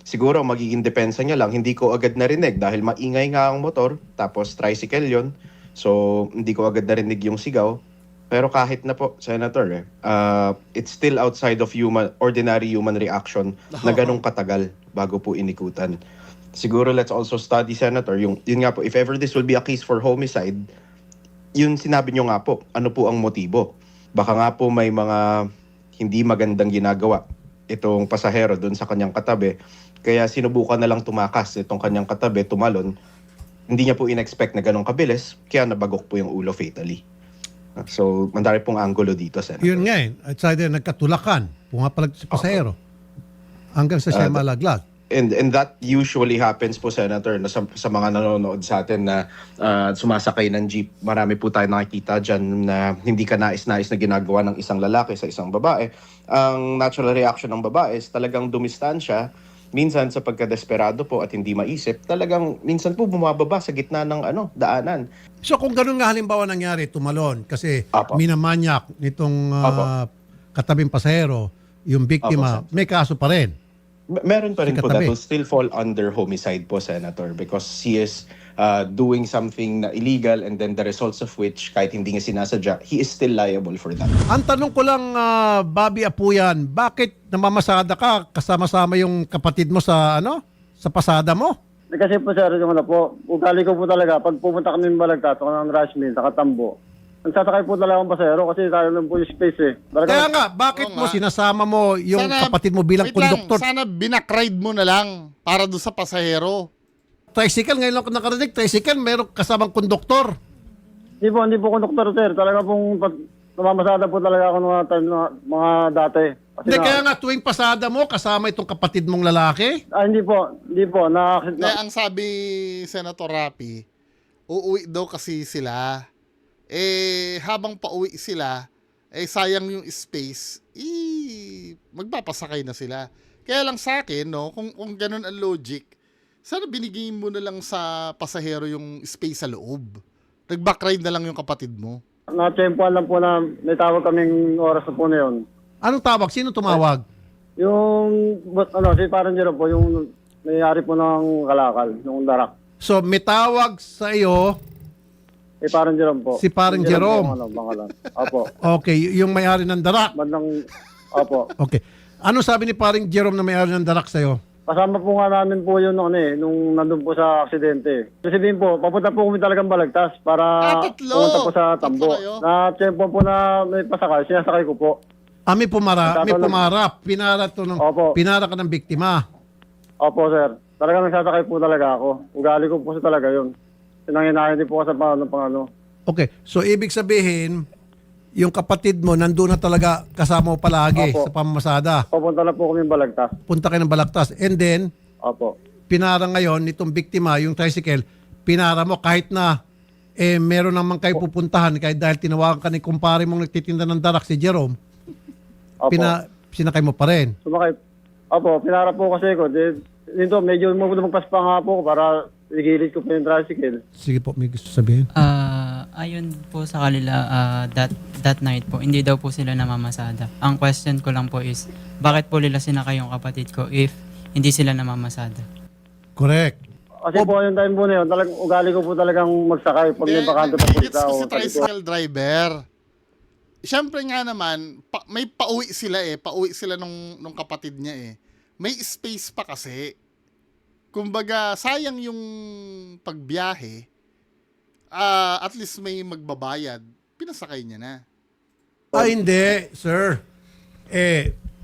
Speaker 7: Siguro magiging depensa niya lang, hindi ko agad narinig dahil maingay nga ang motor, tapos tricycle yon. So, hindi ko agad narinig yung sigaw. Pero kahit na po, Senator, it's still outside of ordinary human reaction na ganong katagal bago po inikutan. Siguro let's also study, Senator, yun nga po, if ever this will be a case for homicide, yun sinabi nyo nga po, ano po ang motibo? Baka nga po may mga hindi magandang ginagawa itong pasahero doon sa kanyang katabi, kaya sinubukan na lang tumakas itong kanyang katabi, tumalon. Hindi niya po in-expect na ganong kabilis, kaya nabagok po yung ulo fatally. So, mandari pong angulo dito, Senator.
Speaker 2: Yun nga it's either nagkatulakan, pumapalag si pasahero, hanggang sa siya malaglag.
Speaker 7: And that usually happens po, Senator, na sa mga nanonood sa atin na sumasakay ng jeep. Marami po tayo nakikita dyan na hindi ka nais-nais na ginagawa ng isang lalaki sa isang babae. Ang natural reaction ng babae is talagang dumistansya. Minsan sa pagkadesperado po at hindi maisip, talagang minsan po bumababa sa gitna ng daanan.
Speaker 2: So kung ganun nga halimbawa nangyari, tumalon, kasi
Speaker 7: Apo.
Speaker 2: minamanyak nitong
Speaker 7: Apo.
Speaker 2: katabing pasahero, yung biktima,
Speaker 7: Apo,
Speaker 2: may kaso pa rin.
Speaker 7: Meron pa rin
Speaker 2: Sa
Speaker 7: po
Speaker 2: katabi.
Speaker 7: that will still fall under homicide po, Senator, because he is doing something na illegal and then the results of which, kahit hindi nga sinasadya, he is still liable for that.
Speaker 2: Ang tanong ko lang, Bobby Apuyan, bakit namamasada ka kasama-sama yung kapatid mo sa sa pasada mo?
Speaker 4: Kasi po sir, yung ugali ko po talaga, pag pumunta kami ng Balagtas, ako ng rush mill, sa Katambo, nagsasakay po talaga akong pasahero kasi tayo lang po yung space eh.
Speaker 2: Kaya nga, bakit
Speaker 1: Oo
Speaker 2: mo
Speaker 1: nga.
Speaker 2: sinasama mo yung kapatid mo bilang
Speaker 1: wait lang,
Speaker 2: konduktor?
Speaker 1: sana binakride mo na lang para doon sa pasahero.
Speaker 2: Tricycle, ngayon lang ako nakarinig, tricycle, meron kasamang konduktor.
Speaker 4: Hindi po konduktor sir, talaga pong namamasada po talaga ako ng mga dati. Kasi
Speaker 2: Hindi, kaya nga tuwing pasada mo, kasama itong kapatid mong lalaki.
Speaker 4: hindi po.
Speaker 1: Ang sabi Senator Rapi, uuwi daw kasi sila. Habang pauwi sila, sayang yung space, magpapasakay na sila. Kaya lang sa akin, kung ganun ang logic, sana binigay mo na lang sa pasahero yung space sa loob. Nag-backride na lang yung kapatid mo.
Speaker 4: Na-tempoan lang po na may tawag kaming oras na po na yun.
Speaker 2: Anong tawag? Sino tumawag?
Speaker 4: Yung, si Parang Jero po, yung may-ari po ng Kalakal, yung Darak.
Speaker 2: So, may tawag sa iyo,
Speaker 4: Parang Jerome po.
Speaker 2: Si Parang Jerome.
Speaker 4: Po, pangalan. Opo.
Speaker 2: okay, yung may-ari ng darak.
Speaker 4: Opo.
Speaker 2: Okay. Ano sabi ni Paring Jerome na may-ari ng darak sa iyo?
Speaker 4: Kasama po nga namin po yun nung nandun po sa aksidente. Kasi din po, papunta po kami talagang Balagtas para
Speaker 1: Tatlo.
Speaker 4: pumunta po sa Tambo.
Speaker 1: Tatlo kayo?
Speaker 4: Na-tempo po na may pasakay, sinasakay ko po.
Speaker 2: May pumarap.
Speaker 4: Opo.
Speaker 2: Pinara ka ng biktima.
Speaker 4: Opo, sir. Talagang nagsasakay po talaga ako. Ugali ko po sa talaga yun. Sinanginahin din po ako sa pangano.
Speaker 2: Okay. So, ibig sabihin, yung kapatid mo, nandun na talaga kasama mo palagi
Speaker 4: Opo.
Speaker 2: sa pamamasada.
Speaker 4: Papunta na po kami Balagtas.
Speaker 2: Punta kayo ng Balagtas. And then,
Speaker 4: Opo.
Speaker 2: pinara ngayon nitong biktima, yung tricycle, pinara mo kahit na meron naman kayo pupuntahan kahit dahil tinawagan ka ni kumpare mong nagtitinda ng darak si Jerome,
Speaker 4: Opo.
Speaker 2: sinakay mo pa rin.
Speaker 4: Sumakay. Opo, pinara po kasi ko. Dito, medyo magpaspa nga po ko para igilid ko po yung tricycle.
Speaker 2: Sige po, may gusto sabihin.
Speaker 8: Ayun po sa kanila, that night po, hindi daw po sila namamasada. Ang question ko lang po is, bakit po nila sinakay yung kapatid ko if hindi sila namamasada?
Speaker 2: Correct.
Speaker 4: Kasi po yung time po na yun, talagang ugali ko po talagang magsakay pag may bakante pa po
Speaker 1: Gets ko si tricycle driver. Siyempre nga naman, may pauwi sila pauwi sila nung kapatid niya May space pa kasi. Kumbaga, sayang yung pagbiyahe, at least may magbabayad, pinasakay niya na.
Speaker 2: Hindi, sir.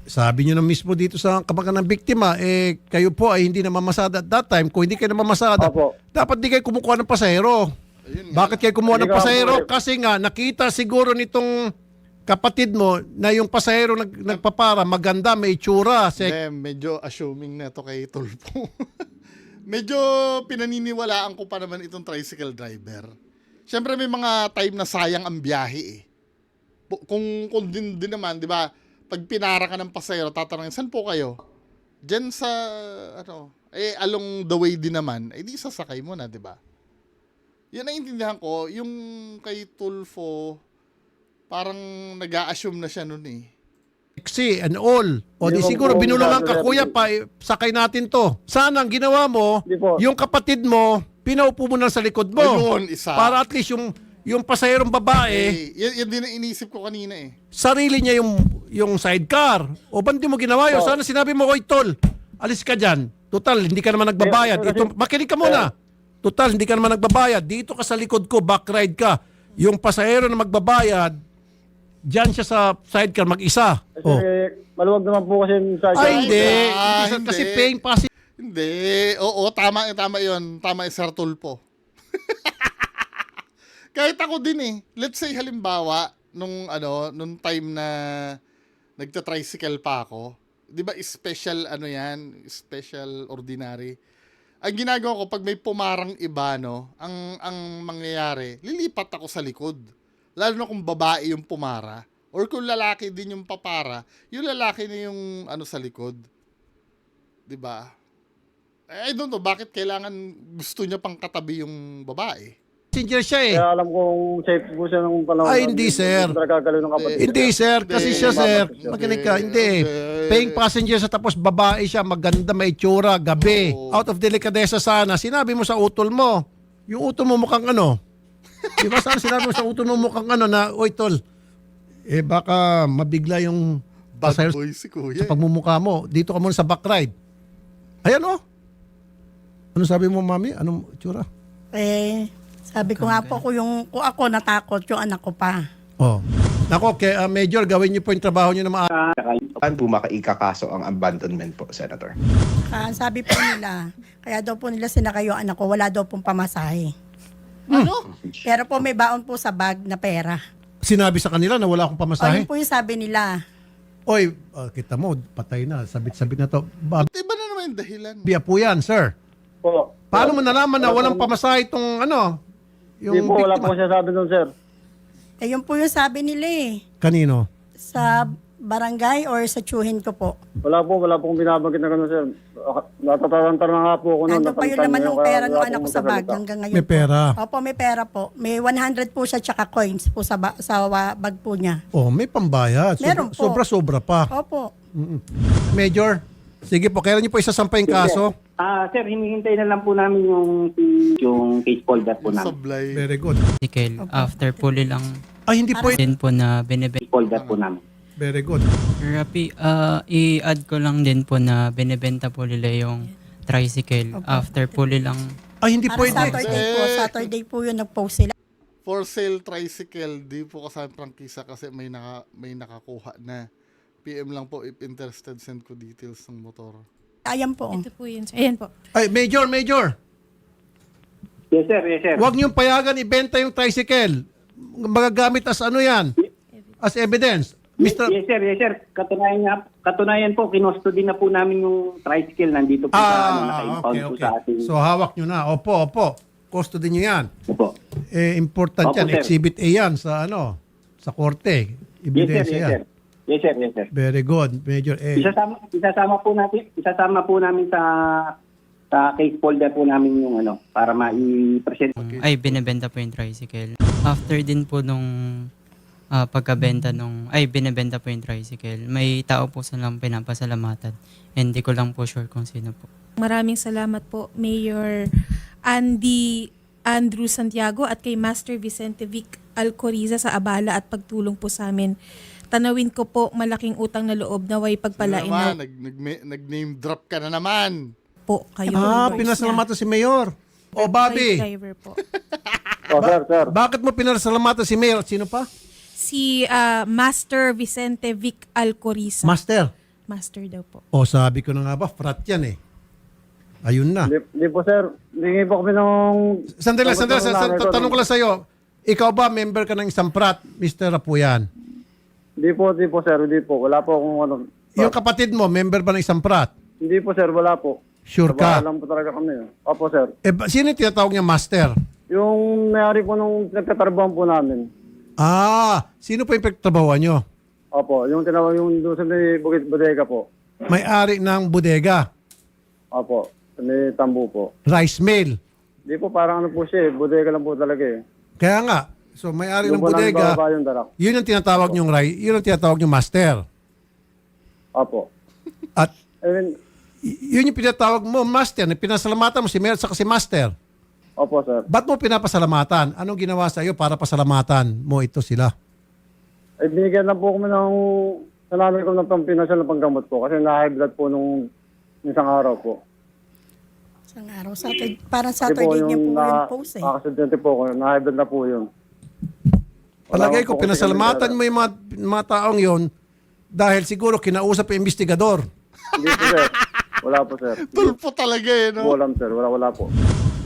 Speaker 2: sabi nyo na mismo dito sa kamag-anak ng biktima, kayo po ay hindi namamasada at that time. Kung hindi kayo namamasada,
Speaker 4: Opo.
Speaker 2: dapat di kayo kumukuha ng pasahero. Bakit kayo kumuha ng
Speaker 4: Hindi ka
Speaker 2: pasahero?
Speaker 4: po-
Speaker 2: Kasi nga, nakita siguro nitong kapatid mo na yung pasahero nagpapara, maganda, may itsura.
Speaker 1: Hindi, medyo assuming na to kay Tulpo. Medyo pinaniniwalaan ko pa naman itong tricycle driver. Siyempre may mga time na sayang ang biyahe eh. Kung din naman, di ba, pag pinara ka ng pasahero, tatanungin, saan po kayo? Diyan sa, along the way din naman, di sasakay mo na, di ba? Yan ang intindihan ko, yung kay Tulfo, parang nag-a-assume na siya nun eh.
Speaker 2: Taxi and all. O di
Speaker 4: Hindi ko
Speaker 2: siguro
Speaker 4: po
Speaker 2: binulungan ka,
Speaker 4: sir.
Speaker 2: kuya, sakay natin to. Sana ang ginawa mo,
Speaker 4: Hindi po.
Speaker 2: yung kapatid mo, pinaupo mo na sa likod mo.
Speaker 1: Ayun, isa.
Speaker 2: Para at least yung pasaherong babae,
Speaker 1: Yan din ang inisip ko kanina eh.
Speaker 2: sarili niya yung sidecar. O ba't di mo ginawa yun? Sana sinabi mo, oy tol, alis ka dyan. Total, hindi ka naman nagbabayad. Ito, makinig ka muna. Total, hindi ka naman nagbabayad. Dito ka sa likod ko, back ride ka. Yung pasahero na magbabayad, dyan siya sa sidecar mag-isa.
Speaker 4: Kasi
Speaker 2: Oh.
Speaker 4: maluwag naman po kasi yung sa
Speaker 2: Ay, hindi.
Speaker 1: Ah,
Speaker 2: Hindi. Kasi
Speaker 1: hindi.
Speaker 2: paying pass.
Speaker 1: Hindi. Oo, tama yun. Tama yung Sir Tulpo. Kahit ako din eh. Let's say halimbawa, nung time na nagta-tricycle pa ako, 'di ba special special ordinary. Ang ginagawa ko pag may pumarang iba ang mangyayari, lilipat ako sa likod. Lalo na kung babae yung pumara or kung lalaki din yung papara, yung lalaki na yung sa likod. 'Di ba? I don't know bakit kailangan gusto niya pang katabi yung babae.
Speaker 2: Passenger siya eh.
Speaker 4: Kaya alam kong safe po siya nung panahon.
Speaker 2: Ay, hindi, sir.
Speaker 4: Nagkakalo ng kapatid.
Speaker 2: Hindi, sir. Kasi siya, sir.
Speaker 1: Hindi.
Speaker 2: Makinig ka. Hindi.
Speaker 1: Hindi.
Speaker 2: Paying passenger siya tapos babae siya. Maganda, may tsura, gabi.
Speaker 1: Oo.
Speaker 2: Out of delicadeza sana. Sinabi mo sa utol mo. Yung utol mo mukhang ano. Di ba sana sinabi mo sa utol mo mukhang ano na, oy tol, baka mabigla yung
Speaker 1: Bad
Speaker 2: pasahero
Speaker 1: boy si kuya.
Speaker 2: sa pagmumukha mo. Dito ka muna sa back ride. Ayan oh. Ano sabi mo, mami? Anong tsura?
Speaker 3: Sabi ko nga po, kung ako natakot, yung anak ko pa.
Speaker 2: Oh. Nako, Major, gawin niyo po yung trabaho niyo na maayos.
Speaker 7: Saan po makaikakaso ang abandonment po, Senator?
Speaker 3: Sabi po nila, kaya daw po nila sinakayo ang anak ko, wala daw pong pamasahe. Pero po may baon po sa bag na pera.
Speaker 2: Sinabi sa kanila na wala akong
Speaker 3: O
Speaker 2: pamasahe.
Speaker 3: yun po yung sabi nila.
Speaker 2: Oy, kita mo, patay na. Sabit-sabit na to. Babi
Speaker 1: Iba na naman yung dahilan.
Speaker 2: po yan, sir.
Speaker 4: Po.
Speaker 2: Paano mo nalaman na walang pamasahe itong
Speaker 4: Hindi po, wala po
Speaker 2: biktima?
Speaker 4: siya sabi doon, sir.
Speaker 3: Yun po yung sabi nila eh.
Speaker 2: Kanino?
Speaker 3: Sa barangay or sa tsuhin ko po.
Speaker 4: Wala po akong binabagit na gano'n, sir. Natatarantar na nga po ako noon.
Speaker 3: Nandun pa yung laman ng pera ng anak ko sa bag hanggang ngayon
Speaker 2: May pera.
Speaker 3: po. Opo, may pera po. May 100 po siya tsaka coins po sa bag po niya.
Speaker 2: Oh, may pambayad.
Speaker 3: Meron po.
Speaker 2: Sobra-sobra pa.
Speaker 3: Opo.
Speaker 2: Major, sige po, kailan niyo po isasampay yung kaso?
Speaker 6: Sir, hinihintay na lang po namin yung case folder po namin.
Speaker 1: Sablay.
Speaker 2: Very good.
Speaker 8: Tricycle. After po nilang
Speaker 2: Ay, hindi po.
Speaker 8: din po na binibenta.
Speaker 6: Case folder po namin.
Speaker 2: Very good.
Speaker 8: Rapi, i-add ko lang din po na binibenta po nila yung tricycle. After po nilang
Speaker 2: Ay, hindi
Speaker 3: Para
Speaker 2: pwede.
Speaker 3: Saturday po yun nag-post sila.
Speaker 1: For sale tricycle, di po kasama prangkisa kasi may nakakuha na. PM lang po if interested, send ko details ng motor.
Speaker 3: Ayan po.
Speaker 9: Ito po yun. Ayan po.
Speaker 2: Ay, Major.
Speaker 6: Yes, sir. Yes, sir.
Speaker 2: Huwag niyong payagan ibenta yung tricycle. Magagamit as ano yan? As evidence. Mr.
Speaker 6: Yes, sir. Yes, sir. Katunayan po, kinustody na po namin yung tricycle. Nandito po sa naka-impound po sa ating...
Speaker 2: So, hawak nyo na. Opo. Custody nyo yan.
Speaker 6: Opo.
Speaker 2: Important
Speaker 6: Opo,
Speaker 2: yan.
Speaker 6: sir.
Speaker 2: Exhibit A yan sa sa korte.
Speaker 6: Yes, sir.
Speaker 2: Ebidensya
Speaker 6: Yes,
Speaker 2: yan.
Speaker 6: sir. Yes, sir. Yes, sir.
Speaker 2: Very good, Major A.
Speaker 6: Isasama po namin sa case folder po namin yung para mai-present.
Speaker 8: binibenta po yung tricycle. After din po nung binibenta po yung tricycle, may tao po silang pinapasalamatan. Hindi ko lang po sure kung sino po.
Speaker 9: Maraming salamat po, Mayor Andrew Santiago at kay Master Vicente Vic Alcoriza sa abala at pagtulong po sa amin. Tanawin ko po, malaking utang na loob na way pagpalain na
Speaker 1: Nag-name drop ka na naman.
Speaker 9: po kayo.
Speaker 2: Pinasalamatan si Mayor. O, Bobby,
Speaker 9: Driver po.
Speaker 4: Sir.
Speaker 2: bakit mo pinasalamatan si Mayor? Sino pa?
Speaker 9: Si Master Vicente Vic Alcoriza.
Speaker 2: Master.
Speaker 9: master daw po.
Speaker 2: O sabi ko na nga ba, frat yan eh. Ayun na.
Speaker 4: Hindi po, sir. Hindi po kami nung...
Speaker 2: Sandali,
Speaker 4: Tapos nung nanay ko,
Speaker 2: tanong ko lang sa'yo. Ikaw ba, member ka ng isang frat, Mr. Apuyan?
Speaker 4: Hindi po, sir. Hindi po. Wala po akong ano.
Speaker 2: Yung kapatid mo, member ba ng isang frat?
Speaker 4: Hindi po, sir. Wala po.
Speaker 2: Sure ka?
Speaker 4: Wala lang po talaga kami. Opo, sir.
Speaker 2: Sino yung tinatawag niya master?
Speaker 4: Yung mayari po nung nagtatrabahan po namin.
Speaker 2: Sino po yung pagtrabahuan nyo?
Speaker 4: Opo, yung tinawag yung doon sa may Bukit Bodega po.
Speaker 2: May-ari ng bodega,
Speaker 4: Opo, sa may Tambo po.
Speaker 2: rice mill.
Speaker 4: Hindi po, parang ano po siya bodega lang po talaga
Speaker 2: Kaya nga, so may-ari ng
Speaker 4: Yung po namin
Speaker 2: bodega,
Speaker 4: bababa yung darak.
Speaker 2: yun yung tinatawag nyong yun yung tinatawag nyong master.
Speaker 4: Opo.
Speaker 2: At
Speaker 4: I mean,
Speaker 2: yun yung pinatawag mo, master, na pinasalamatan mo si Mayor sa kasi master.
Speaker 4: opo, sir.
Speaker 2: Ba't mo pinapasalamatan? Anong ginawa sa iyo para pasalamatan mo ito sila?
Speaker 4: Ay, binigyan lang po kami ng nananay ko ng pampinasal na panggamot po kasi na-high blood po nung isang araw po.
Speaker 3: Isang araw, Saturday, parang
Speaker 4: Kasi
Speaker 3: Saturday niya po yung post eh.
Speaker 4: Aksidente po ko, na-high blood na po yun.
Speaker 2: Palagay ko
Speaker 4: Wala po kasi
Speaker 2: pinasalamatan
Speaker 4: kami
Speaker 2: mo yung mga taong yon dahil siguro kinausap yung investigador.
Speaker 4: Hindi po, sir. Wala po, sir.
Speaker 1: Tulpo talaga eh,
Speaker 4: Hindi po
Speaker 1: no?
Speaker 4: alam, sir. Wala po.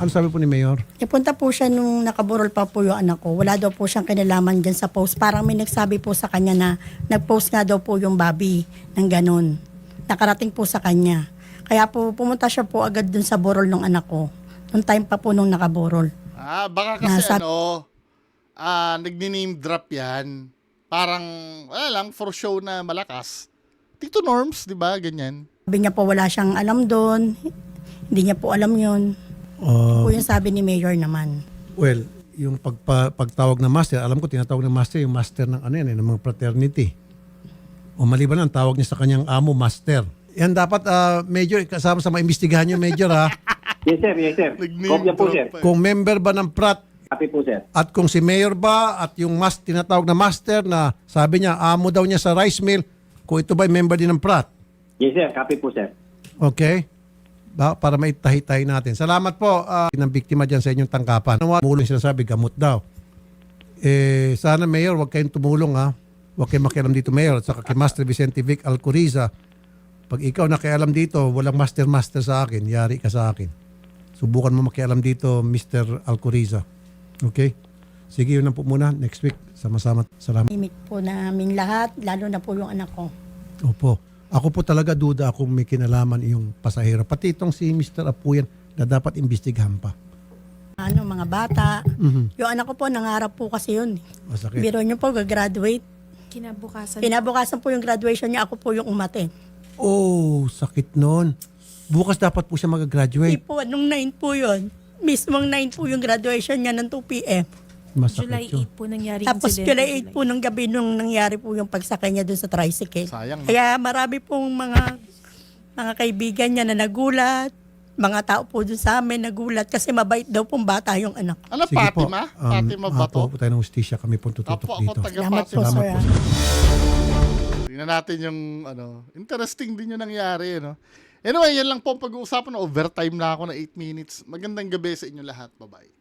Speaker 2: Ano sabi po ni Mayor?
Speaker 3: Ipunta po siya nung nakaburol pa po yung anak ko. Wala daw po siyang kinalaman dyan sa post. Parang may nagsabi po sa kanya na nag-post nga daw po yung Bobby ng ganun. Nakarating po sa kanya. Kaya po pumunta siya po agad dun sa burol ng anak ko. Nung time pa po nung nakaburol.
Speaker 1: Baka kasi
Speaker 3: Nasa-
Speaker 1: nagni-name drop yan. Parang, wala lang, for show na malakas. Tito Norms, di ba? Ganyan.
Speaker 3: Sabi niya po wala siyang alam doon. Hindi niya po alam yun. Po yung sabi ni Mayor naman.
Speaker 2: Well, yung pagtawag na master, alam ko tinatawag na master, yung master ng ano yan, ng mga fraternity. O maliban ang tawag niya sa kanyang amo, master. Yan dapat, Major, kasama sa mga imbestigahan niyo, Major, ha?
Speaker 6: Yes, sir. Yes, sir.
Speaker 1: Nag-name
Speaker 6: Kopya po,
Speaker 1: drop
Speaker 6: sir.
Speaker 1: pa eh.
Speaker 2: Kung member ba ng prat,
Speaker 6: Copy po, sir.
Speaker 2: at kung si Mayor ba, at yung tinatawag na master na sabi niya, amo daw niya sa rice mill, kung ito ba member din ng prat.
Speaker 6: Yes, sir. Copy po, sir.
Speaker 2: Okay? Para maitahi-tahi natin. Salamat po ng biktima dyan sa inyong tangkapan. Mulong sinasabi, gamot daw. Sana Mayor, huwag kayong tumulong ha. Huwag kayong makialam dito Mayor. At saka kay Master Vicente Vic Alcoriza. Pag ikaw nakialam dito, walang master sa akin, yari ka sa akin. Subukan mo makialam dito, Mr. Alcoriza. Okay? Sige, yun lang po muna. Next week, sama-sama. Salamat.
Speaker 3: Imik po namin lahat, lalo na po yung anak ko.
Speaker 2: Opo. Ako po talaga duda akong may kinalaman yung pasahero. Pati itong si Mr. Apuyan na dapat imbestigahan pa.
Speaker 3: Mga bata.
Speaker 2: Mhm.
Speaker 3: Yung anak ko po, nangarap po kasi yun.
Speaker 2: Masakit.
Speaker 3: Biro niyo po, gagraduate.
Speaker 9: Kinabukasan.
Speaker 3: Kinabukasan po yung graduation niya, ako po yung umaten.
Speaker 2: Oh, sakit nun. Bukas dapat po siya
Speaker 3: Hindi
Speaker 2: mag-graduate.
Speaker 3: po, nung 9 po yun. Mismong 9 po yung graduation niya ng 2 p.m.
Speaker 2: Masakit
Speaker 9: July
Speaker 2: yun.
Speaker 9: 8 po nangyari
Speaker 3: Tapos
Speaker 9: incident.
Speaker 3: July 8 po ng gabi nung nangyari po yung pagsakay niya dun sa tricycle.
Speaker 1: Sayang, no?
Speaker 3: Kaya marami pong mga kaibigan niya na nagulat. Mga tao po dun sa amin nagulat kasi mabait daw pong bata yung anak.
Speaker 1: Ano,
Speaker 2: Sige po.
Speaker 1: Fatima? Fatima ba to?
Speaker 2: Po tayo ng hustisya. Kami po tututok
Speaker 1: Apo, ako
Speaker 2: dito.
Speaker 1: taga
Speaker 3: Salamat po,
Speaker 1: Fatima.
Speaker 3: sir.
Speaker 1: Tingnan natin yung, interesting din yung nangyari, no? Anyway, yan lang po ang pag-uusapan. Overtime na ako na 8 minutes. Magandang gabi sa inyo lahat. Bye-bye.